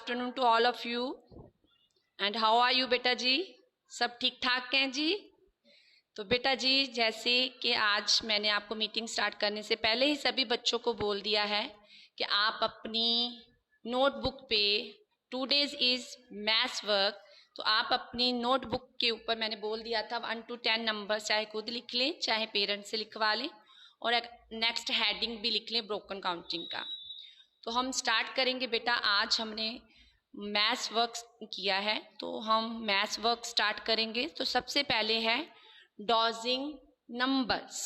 Afternoon to all of you and how are you बेटा जी? सब ठीक ठाक हैं जी? तो बेटा जी, जैसे कि आज मैंने आपको मीटिंग स्टार्ट करने से पहले ही सभी बच्चों को बोल दिया है कि आप अपनी नोटबुक पे टुडेज इज मैथ्स वर्क, तो आप अपनी नोटबुक के ऊपर मैंने बोल दिया था 1 to 10 नंबर चाहे खुद लिख लें चाहे पेरेंट्स से लिखवा लें, और नेक्स्ट हेडिंग भी लिख लें ब्रोकन काउंटिंग का। तो हम स्टार्ट करेंगे बेटा। आज हमने मैथ्स वर्क किया है तो हम मैथ्स वर्क स्टार्ट करेंगे। तो सबसे पहले है डॉजिंग नंबर्स।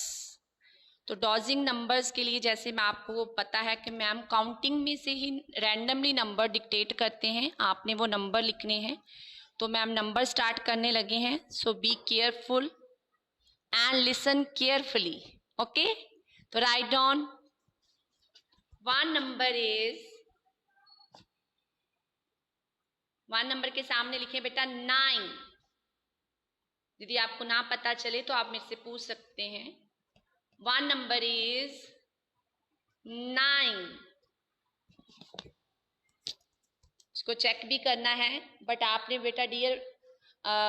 तो डॉजिंग नंबर्स के लिए जैसे मैं आपको पता है कि मैम काउंटिंग में से ही रैंडमली नंबर डिक्टेट करते हैं, आपने वो नंबर लिखने हैं। तो मैम नंबर स्टार्ट करने लगे हैं। So be careful and listen carefully. Okay, तो write down 1 number is, 1 number के सामने लिखे बेटा 9। यदि आपको ना पता चले तो आप मेरे से पूछ सकते हैं। 1 नंबर इज 9। इसको चेक भी करना है, बट आपने बेटा डियर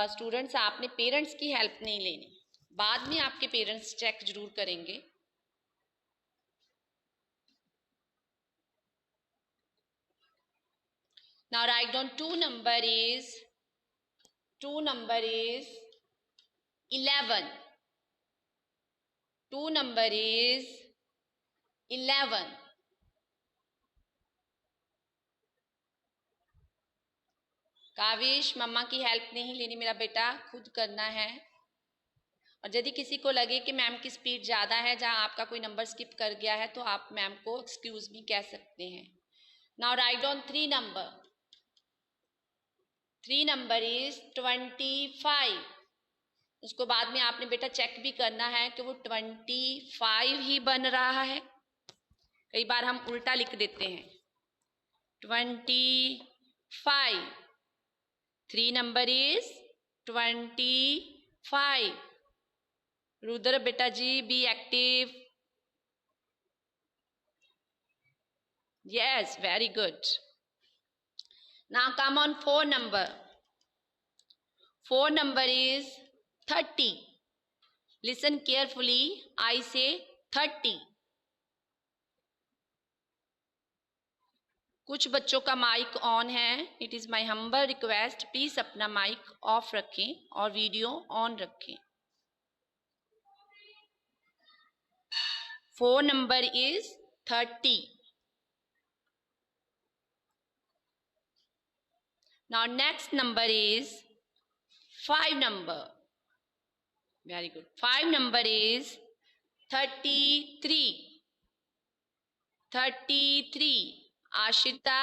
स्टूडेंट्स, आपने पेरेंट्स की हेल्प नहीं लेनी। बाद में आपके पेरेंट्स चेक जरूर करेंगे। Now write down 2 number is 11. 2 number is 11. Kaavish, मम्मा की हेल्प नहीं लेनी मेरा बेटा, खुद करना है। और यदि किसी को लगे कि मैम की स्पीड ज़्यादा है, जहाँ आपका कोई नंबर स्किप कर गया है, तो आप मैम को एक्सक्यूज भी कह सकते हैं। Now write down 3 number. 3 number is 25। उसको बाद में आपने बेटा चेक भी करना है कि वो 25 ही बन रहा है। कई बार हम उल्टा लिख देते हैं 25। 3 नंबर इज 25। रुद्र बेटा जी, be active. Yes, very good. Now come on 4 number. 4 number is 30। Listen carefully, I say 30। कुछ बच्चों का माइक ऑन है, it is my humble request, please अपना माइक ऑफ रखें और वीडियो ऑन रखें। 4 number is 30। Now next number is 5 number. Very good. 5 number is 33। 33। Ashita.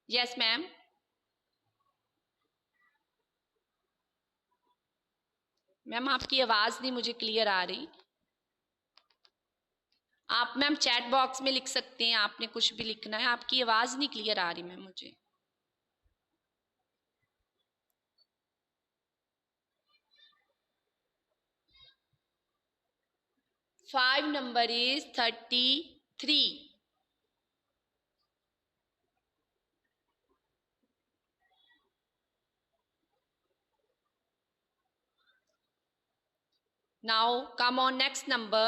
Yes ma'am. Ma'am आपकी आवाज नहीं मुझे क्लियर आ रही। आप मैम चैट बॉक्स में लिख सकते हैं, आपने कुछ भी लिखना है। आपकी आवाज नहीं क्लियर आ रही मैम मुझे। Five number is 33। Now come on next number,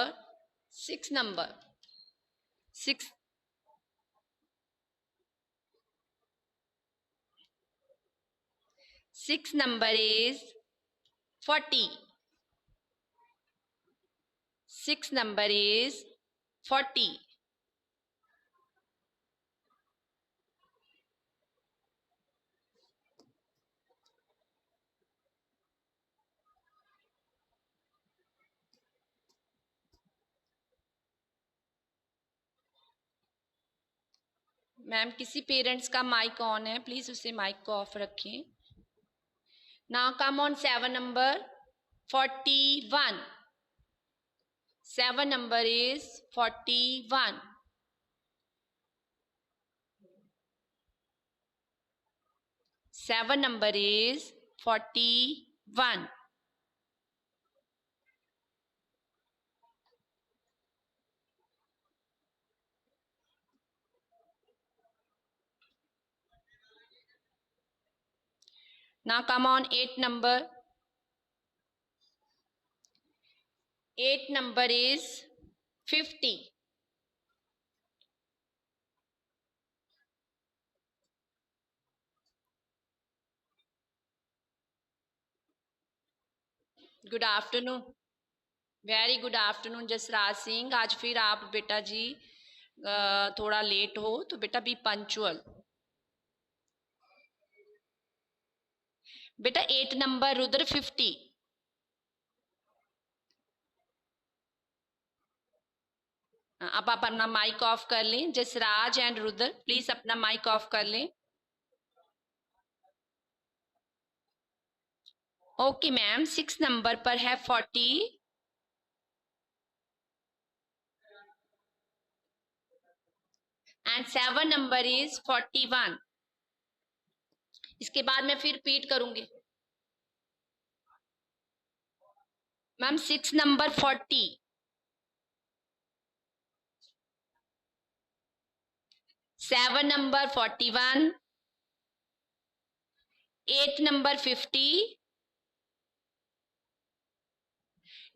6 number. 6 number is 40. 6 number is 40. Ma'am किसी पेरेंट्स का माइक ऑन है, प्लीज उसे माइक को ऑफ रखें। Now come on 7 number, 41। 7 number is 41। 7 number is 41। Now come on, 8 number. 8 number is 50. Good afternoon, very good afternoon Jasraj Singh. आज फिर आप बेटा जी थोड़ा लेट हो, तो बेटा बी पंचुअल। बेटा 8 नंबर रुद्र 50। अब आप अपना माइक ऑफ कर लें। जसराज एंड रुद्र प्लीज अपना माइक ऑफ कर लें। ओके मैम, 6 नंबर पर है 40 एंड 7 नंबर इज 41। इसके बाद मैं फिर रिपीट करूंगी ma'am. 6 number 40, 7 number 41, 8 number 50।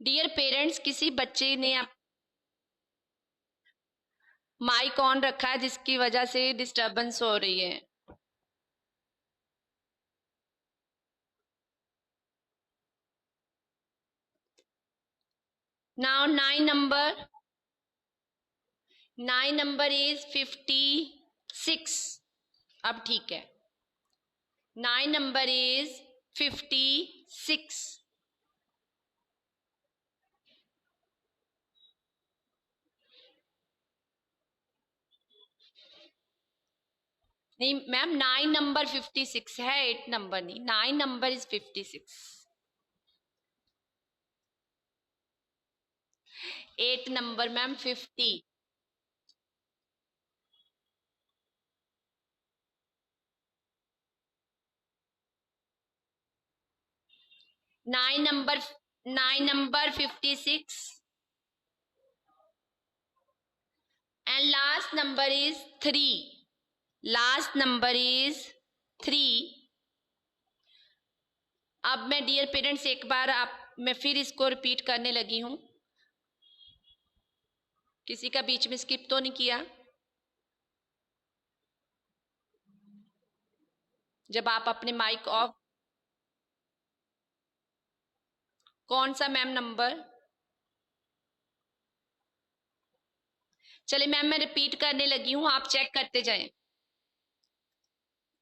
Dear parents, किसी बच्चे ने माइक ऑन रखा है जिसकी वजह से डिस्टरबेंस हो रही है। Now 9 number is 56। अब ठीक है, 9 नंबर इज 56। नहीं मैम, 9 नंबर 56 है, 8 नंबर नहीं। 9 number is 56। 8 number ma'am 50। 9 number 56 and last number is 3। last number is 3। अब मैं डियर पेरेंट्स एक बार मैं फिर इसको रिपीट करने लगी हूं। किसी का बीच में स्किप तो नहीं किया? जब आप अपने माइक ऑफ, कौन सा मैम नंबर? चलिए मैम, मैं रिपीट करने लगी हूं, आप चेक करते जाएं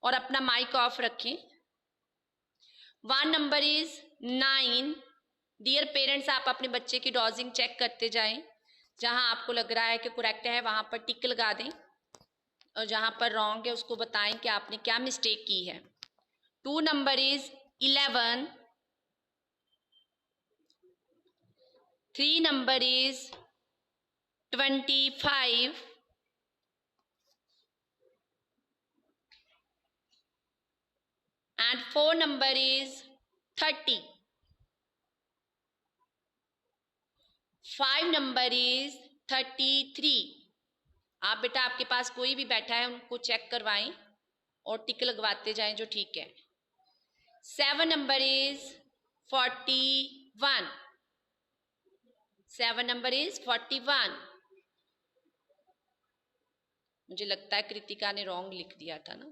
और अपना माइक ऑफ रखें। 1 नंबर इज 9। डियर पेरेंट्स, आप अपने बच्चे की डॉजिंग चेक करते जाएं। जहां आपको लग रहा है कि करेक्ट है वहां पर टिक लगा दें, और जहां पर रॉन्ग है उसको बताएं कि आपने क्या मिस्टेक की है। 2 number is 11। 3 number is 25 and 4 number is 30। 5 number is 33। आप बेटा, आपके पास कोई भी बैठा है उनको चेक करवाएं और टिक लगवाते जाएं जो ठीक है। 7 नंबर इज 41। 7 number is 41। मुझे लगता है कृतिका ने रॉन्ग लिख दिया था ना।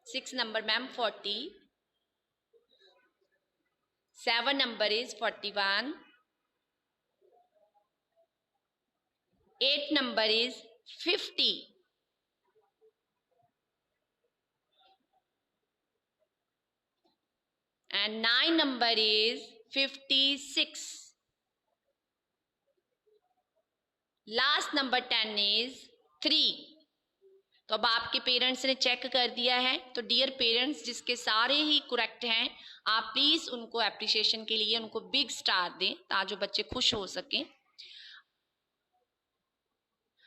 6 number ma'am 40। 7 number is 41। 8 number is 50। and 9 number is 56। Last number 10 is 3। तो अब आपके पेरेंट्स ने चेक कर दिया है, तो डियर पेरेंट्स जिसके सारे ही करेक्ट हैं, आप प्लीज उनको एप्रिसिएशन के लिए उनको बिग स्टार दें ताकि बच्चे खुश हो सकें।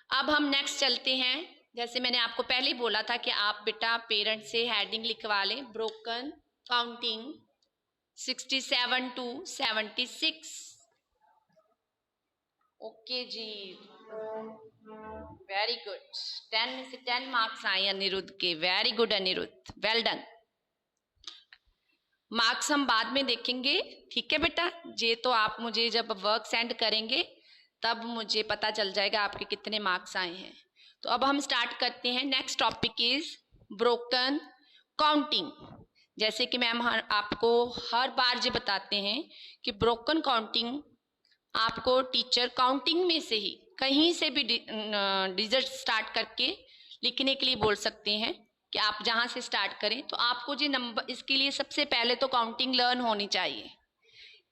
अब हम नेक्स्ट चलते हैं। जैसे मैंने आपको पहले ही बोला था कि आप बेटा पेरेंट्स से हेडिंग लिखवा लें, ब्रोकन काउंटिंग 67 to 76। ओके जी। वेरी गुड, 10 में से 10 मार्क्स आए अनिरुद्ध के। Very good Aniruddh, well done. Marks हम बाद में देखेंगे, ठीक है बेटा। ये तो आप मुझे जब वर्क सेंड करेंगे तब मुझे पता चल जाएगा आपके कितने मार्क्स आए हैं। तो अब हम स्टार्ट करते हैं। Next topic is broken counting. जैसे कि मैम आपको हर बार ये बताते हैं कि ब्रोकन काउंटिंग आपको टीचर काउंटिंग में से ही कहीं से भी डिजिट स्टार्ट करके लिखने के लिए बोल सकते हैं कि आप जहां से स्टार्ट करें। तो आपको जो नंबर, इसके लिए सबसे पहले तो काउंटिंग लर्न होनी चाहिए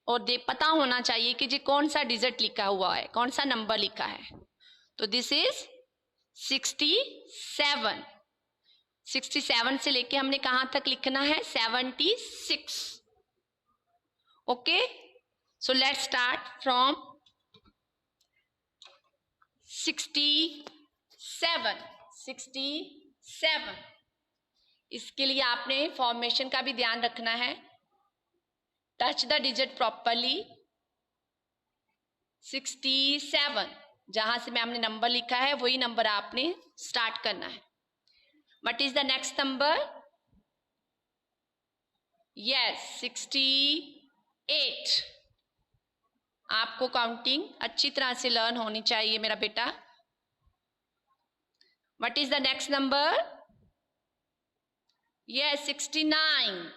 और पता होना चाहिए कि जी कौन सा डिजिट लिखा हुआ है, कौन सा नंबर लिखा है। तो दिस इज 67। 67 से लेके हमने कहां तक लिखना है? 76। Okay, so let's start from 67। 67 इसके लिए आपने फॉर्मेशन का भी ध्यान रखना है। Touch the digit properly. 67 जहां से मैम ने नंबर लिखा है वही नंबर आपने स्टार्ट करना है। What is the next number? Yes, 68। आपको काउंटिंग अच्छी तरह से लर्न होनी चाहिए मेरा बेटा। What is the next number? Yes, 69।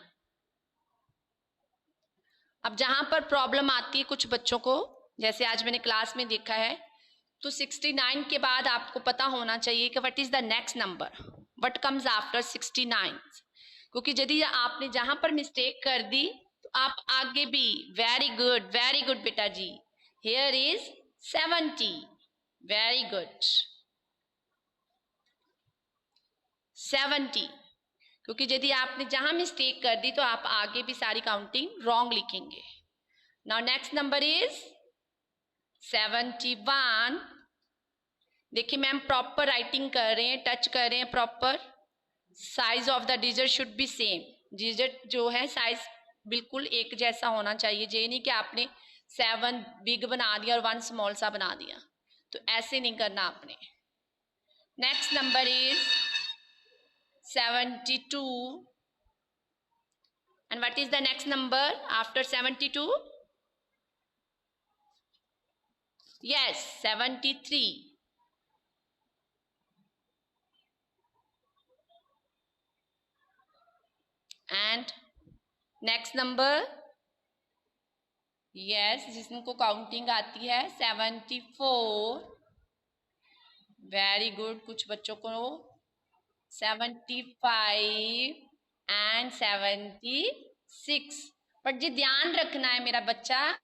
अब जहां पर प्रॉब्लम आती है कुछ बच्चों को, जैसे आज मैंने क्लास में देखा है, तो 69 के बाद आपको पता होना चाहिए कि what is the next number, what comes after 69। क्योंकि यदि आपने जहां पर मिस्टेक कर दी तो आप आगे भी, वेरी गुड बेटा जी, हियर इज 70। Very good, 70। क्योंकि यदि आपने जहां मिस्टेक कर दी तो आप आगे भी सारी काउंटिंग रॉन्ग लिखेंगे। Now next number is 71। देखिए मैम प्रॉपर राइटिंग कर रहे हैं, टच कर रहे हैं proper. Size of the digit should be same. Digit जो है साइज बिल्कुल एक जैसा होना चाहिए। ये नहीं कि आपने 7 बिग बना दिया और 1 स्मॉल सा बना दिया, तो ऐसे नहीं करना आपने। Next number is 72। and what is the next number after 72? yes, 73। and next number, yes, जिसको काउंटिंग आती है 74। वेरी गुड, कुछ बच्चों को 75 and 76। बट जी ध्यान रखना है मेरा बच्चा।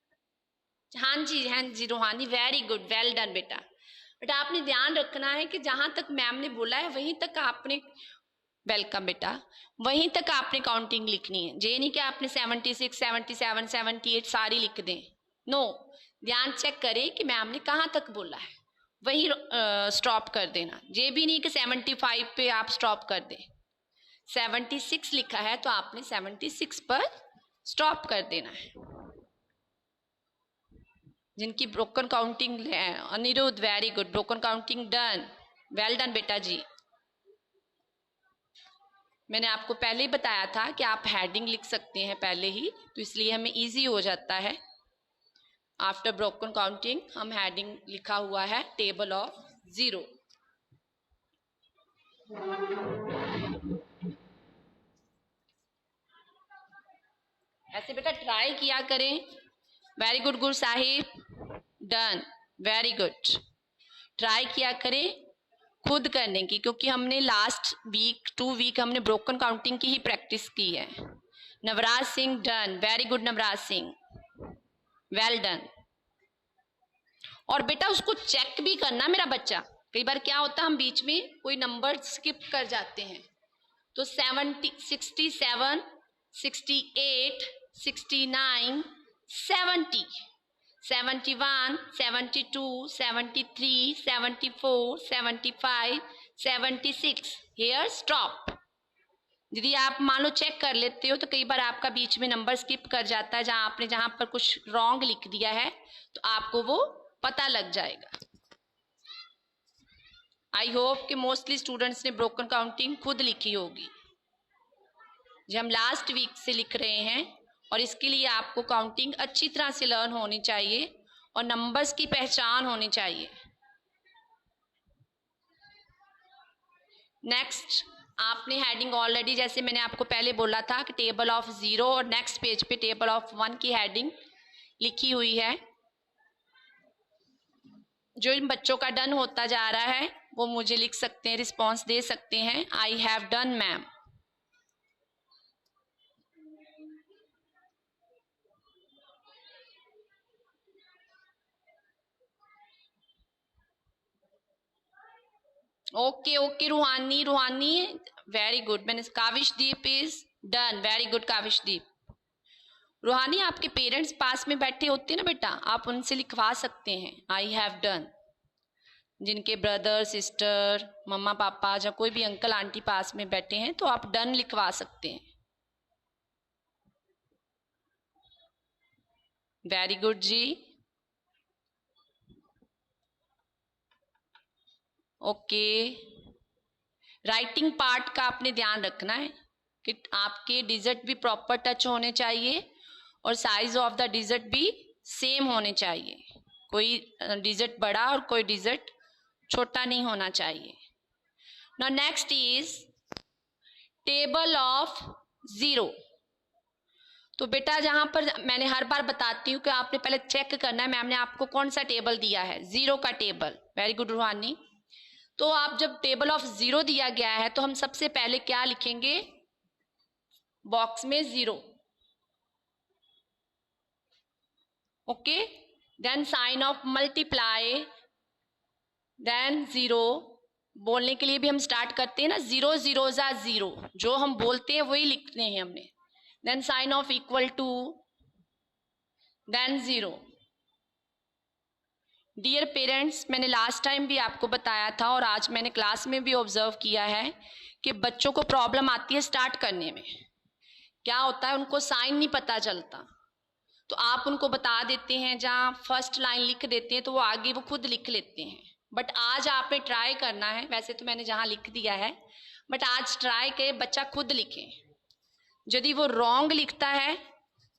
हाँ जी रूहानी, वेरी गुड, वेल डन बेटा। बट आपने ध्यान रखना है कि जहां तक मैम ने बोला है वहीं तक आपने, वेलकम बेटा, वहीं तक आपने काउंटिंग लिखनी है। ये नहीं कि आपने 76, 77, 78 सारी लिख दें। नो, ध्यान चेक करें कि मैम ने कहाँ तक बोला है, वही स्टॉप कर देना। ये भी नहीं कि 75 पे आप स्टॉप कर दें। 76 लिखा है तो आपने 76 पर स्टॉप कर देना है। जिनकी ब्रोकन काउंटिंग है, Aniruddh very good, broken counting done, well done बेटा जी। मैंने आपको पहले ही बताया था कि आप हेडिंग लिख सकते हैं पहले ही, तो इसलिए हमें इजी हो जाता है। आफ्टर ब्रोकन काउंटिंग हम हेडिंग लिखा हुआ है टेबल ऑफ 0। ऐसे बेटा ट्राई किया करें। Very good Guru Sahib, done, very good. Try किया करें खुद करने की, क्योंकि हमने लास्ट वीक 2 वीक हमने ब्रोकन काउंटिंग की ही प्रैक्टिस की है। Navraj Singh, done, very good Navraj Singh, well done. और बेटा उसको चेक भी करना मेरा बच्चा। कई बार क्या होता है हम बीच में कोई नंबर स्किप कर जाते हैं। तो 70, 67, 68, 69, 70, 71, 72, 73, 74, 75, 76, here stop। यदि आप मान लो चेक कर लेते हो तो कई बार आपका बीच में नंबर स्किप कर जाता है, जहां पर कुछ रॉन्ग लिख दिया है तो आपको वो पता लग जाएगा। आई होप कि मोस्टली स्टूडेंट्स ने ब्रोकन काउंटिंग खुद लिखी होगी, जो हम लास्ट वीक से लिख रहे हैं, और इसके लिए आपको काउंटिंग अच्छी तरह से लर्न होनी चाहिए और नंबर्स की पहचान होनी चाहिए। नेक्स्ट, आपने हेडिंग ऑलरेडी, जैसे मैंने आपको पहले बोला था कि टेबल ऑफ 0 और नेक्स्ट पेज पे टेबल ऑफ 1 की हेडिंग लिखी हुई है। जो इन बच्चों का डन होता जा रहा है वो मुझे लिख सकते हैं, रिस्पॉन्स दे सकते हैं, I have done ma'am. Okay okay रूहानी, रूहानी वेरी गुड। मैंने काविशदीप इज डन, वेरी गुड काविशदीप। रूहानी, आपके पेरेंट्स पास में बैठे होते हैं ना बेटा, आप उनसे लिखवा सकते हैं आई हैव डन। जिनके ब्रदर सिस्टर मम्मा पापा या कोई भी अंकल आंटी पास में बैठे हैं तो आप डन लिखवा सकते हैं। वेरी गुड जी। ओके, राइटिंग पार्ट का आपने ध्यान रखना है कि आपके डिजिट भी प्रॉपर टच होने चाहिए और साइज ऑफ द डिजिट भी सेम होने चाहिए। कोई डिजिट बड़ा और कोई डिजिट छोटा नहीं होना चाहिए। Now next is table of 0। तो बेटा जहां पर मैंने हर बार बताती हूँ कि आपने पहले चेक करना है मैम ने आपको कौन सा टेबल दिया है, 0 का टेबल। वेरी गुड रूहानी। तो आप जब टेबल ऑफ 0 दिया गया है तो हम सबसे पहले क्या लिखेंगे, बॉक्स में 0। Okay, then sign of multiply, then 0। बोलने के लिए भी हम स्टार्ट करते हैं ना, 0 0 जा 0, जो हम बोलते हैं वही लिखते हैं हमने। Then sign of equal to, then 0। Dear parents, मैंने लास्ट टाइम भी आपको बताया था और आज मैंने क्लास में भी ऑब्जर्व किया है कि बच्चों को प्रॉब्लम आती है स्टार्ट करने में। क्या होता है, उनको साइन नहीं पता चलता, तो आप उनको बता देते हैं, जहाँ फर्स्ट लाइन लिख देते हैं तो वो आगे वो खुद लिख लेते हैं। बट आज आपने ट्राई करना है, वैसे तो मैंने जहाँ लिख दिया है, बट आज ट्राई के बच्चा खुद लिखे। यदि वो रॉन्ग लिखता है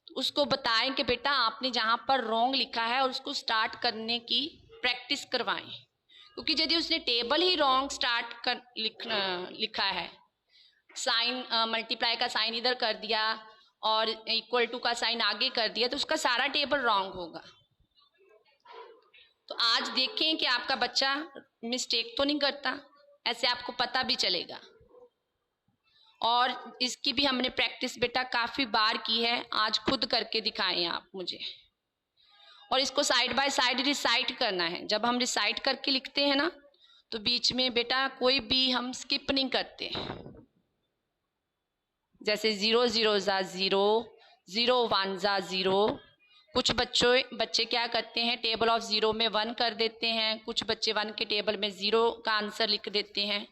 तो उसको बताएं कि बेटा आपने जहाँ पर रॉन्ग लिखा है और उसको स्टार्ट करने की प्रैक्टिस करवाएं। क्योंकि यदि उसने टेबल ही रॉन्ग स्टार्ट कर लिखा है, साइन मल्टीप्लाई का साइन इधर कर दिया और इक्वल टू का साइन आगे कर दिया, तो उसका सारा टेबल रॉन्ग होगा। तो आज देखें कि आपका बच्चा मिस्टेक तो नहीं करता, ऐसे आपको पता भी चलेगा। और इसकी भी हमने प्रैक्टिस बेटा काफ़ी बार की है, आज खुद करके दिखाएं आप मुझे। और इसको साइड बाय साइड रिसाइट करना है। जब हम रिसाइट करके लिखते हैं ना तो बीच में बेटा कोई भी हम स्किप नहीं करते। जैसे 0 0 जा 0, 0 1 जा 0। कुछ बच्चे क्या करते हैं, टेबल ऑफ 0 में 1 कर देते हैं, कुछ बच्चे 1 के टेबल में 0 का आंसर लिख देते हैं।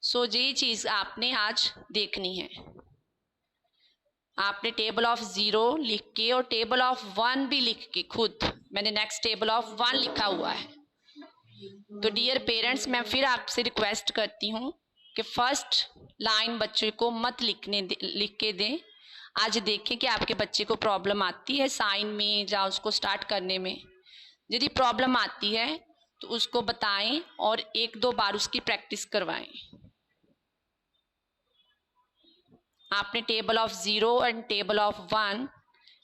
सो ये चीज आपने आज देखनी है। आपने टेबल ऑफ 0 लिख के और टेबल ऑफ 1 भी लिख के खुद, मैंने नेक्स्ट टेबल ऑफ 1 लिखा हुआ है। तो डियर पेरेंट्स, मैं फिर आपसे रिक्वेस्ट करती हूँ कि फर्स्ट लाइन बच्चे को मत लिख के दें। आज देखें कि आपके बच्चे को प्रॉब्लम आती है साइन में या उसको स्टार्ट करने में। यदि प्रॉब्लम आती है तो उसको बताएं और 1-2 बार उसकी प्रैक्टिस करवाएं। आपने table of 0 and table of 1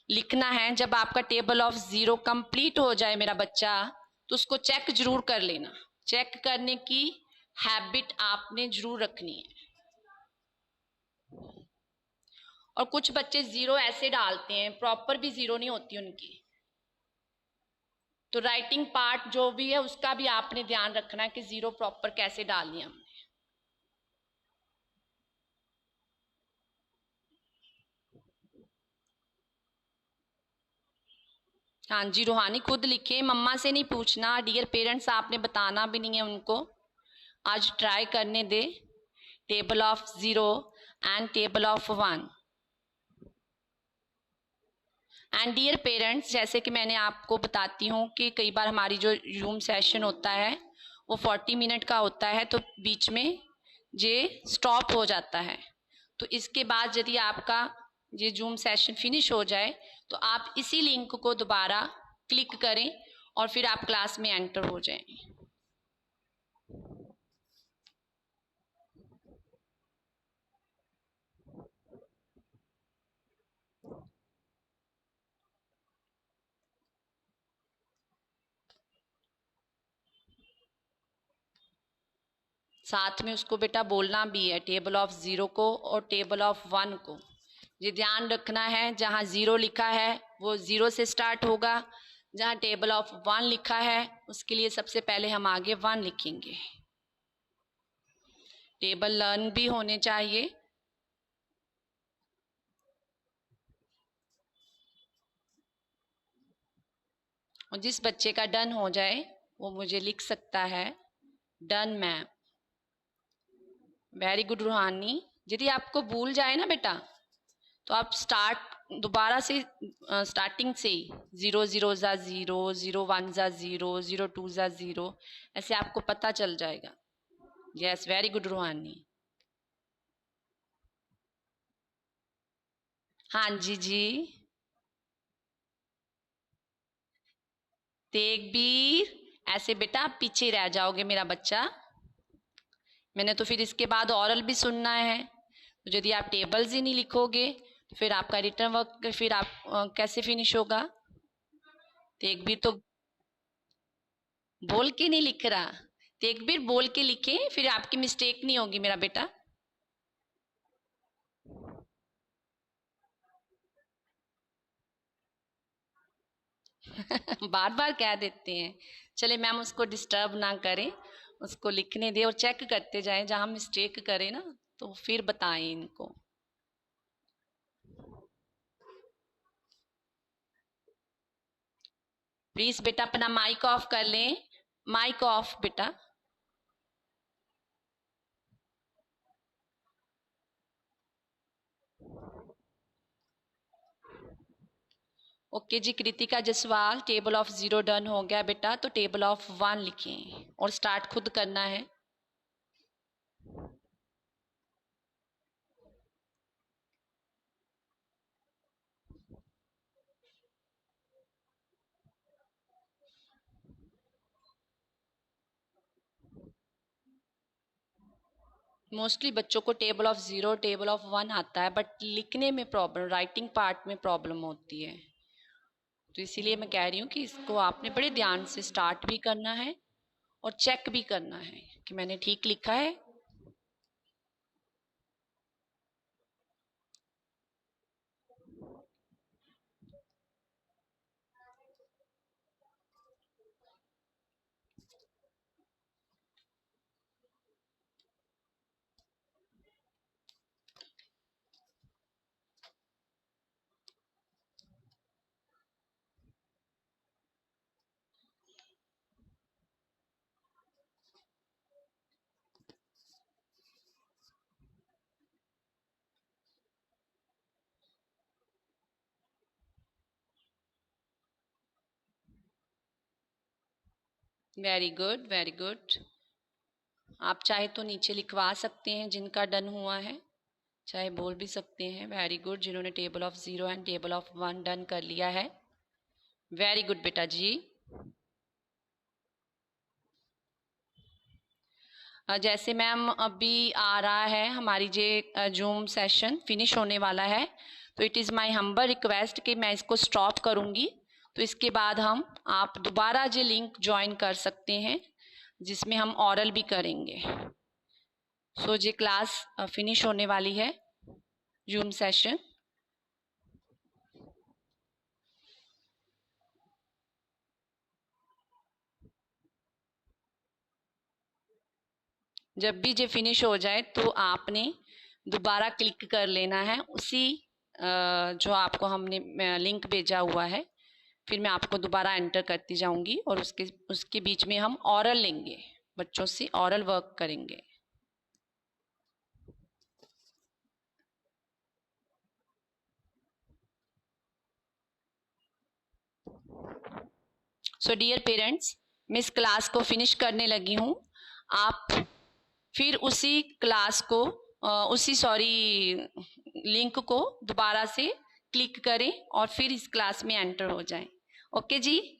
लिखना है। जब आपका टेबल ऑफ 0 कंप्लीट हो जाए मेरा बच्चा, तो उसको चेक जरूर कर लेना। चेक करने की हैबिट आपने जरूर रखनी है। और कुछ बच्चे 0 ऐसे डालते हैं, प्रॉपर भी 0 नहीं होती उनकी। तो राइटिंग पार्ट जो भी है उसका भी आपने ध्यान रखना है कि 0 प्रॉपर कैसे डालनी है हमने। हाँ जी रूहानी, खुद लिखे, मम्मा से नहीं पूछना। डियर पेरेंट्स, आपने बताना भी नहीं है उनको। आज ट्राई करने दे table of 0 and table of 1। And dear parents, जैसे कि मैंने आपको बताती हूँ कि कई बार हमारी जो जूम सेशन होता है वो 40 मिनट का होता है, तो बीच में ये स्टॉप हो जाता है। तो इसके बाद यदि आपका ये जूम सेशन फिनिश हो जाए तो आप इसी लिंक को दोबारा क्लिक करें और फिर आप क्लास में एंटर हो जाएं। साथ में उसको बेटा बोलना भी है, टेबल ऑफ 0 को और टेबल ऑफ 1 को। ये ध्यान रखना है, जहाँ 0 लिखा है वो 0 से स्टार्ट होगा, जहाँ टेबल ऑफ 1 लिखा है उसके लिए सबसे पहले हम आगे 1 लिखेंगे। टेबल लर्न भी होने चाहिए। और जिस बच्चे का डन हो जाए वो मुझे लिख सकता है डन मैम। वेरी गुड रूहानी। यदि आपको भूल जाए ना बेटा तो आप दोबारा से स्टार्टिंग से 0 0 जा 0, 0 1 जा 0, 0 2 जा 0, ऐसे आपको पता चल जाएगा। यस, वेरी गुड रूहानी। हाँ जी जी। तेगबीर, ऐसे बेटा आप पीछे रह जाओगे मेरा बच्चा। मैंने तो फिर इसके बाद ऑरल भी सुनना है, तो यदि आप टेबल्स ही नहीं लिखोगे तो फिर आपका रिटर्न वर्क फिर आप कैसे फिनिश होगा। तेगबीर तो बोल के नहीं लिख रहा, तेगबीर बोल के लिखे, फिर आपकी मिस्टेक नहीं होगी मेरा बेटा। बार बार कह देते हैं। चले मैम, उसको डिस्टर्ब ना करें, उसको लिखने दे और चेक करते जाएं, जहां मिस्टेक करे ना तो फिर बताएं इनको। प्लीज बेटा अपना माइक ऑफ कर लें, माइक ऑफ बेटा। ओके जी, Kritika Jaswal, table of 0 done हो गया बेटा, तो टेबल ऑफ 1 लिखें और स्टार्ट खुद करना है। मोस्टली बच्चों को टेबल ऑफ 0, टेबल ऑफ 1 आता है, बट लिखने में प्रॉब्लम, राइटिंग पार्ट में प्रॉब्लम होती है। तो इसीलिए मैं कह रही हूँ कि इसको आपने बड़े ध्यान से स्टार्ट भी करना है और चेक भी करना है कि मैंने ठीक लिखा है। Very good, very good. आप चाहे तो नीचे लिखवा सकते हैं जिनका डन हुआ है, चाहे बोल भी सकते हैं। वेरी गुड, जिन्होंने table of 0 and table of 1 done कर लिया है। वेरी गुड बेटा जी। जैसे मैम अभी आ रहा है हमारी जे जूम सेशन फिनिश होने वाला है, तो it is my humble request कि मैं इसको स्टॉप करूंगी, तो इसके बाद आप दोबारा जे लिंक ज्वाइन कर सकते हैं जिसमें हम ऑरल भी करेंगे। सो जे क्लास फिनिश होने वाली है, जूम सेशन। जब भी ये फिनिश हो जाए तो आपने दोबारा क्लिक कर लेना है उसी जो आपको हमने लिंक भेजा हुआ है, फिर मैं आपको दोबारा एंटर करती जाऊंगी और उसके उसके बीच में हम ऑरल लेंगे, बच्चों से ऑरल वर्क करेंगे। सो डियर पेरेंट्स, मैं इस क्लास को फिनिश करने लगी हूँ। आप फिर उसी क्लास को लिंक को दोबारा से क्लिक करें और फिर इस क्लास में एंटर हो जाएं। ओके जी।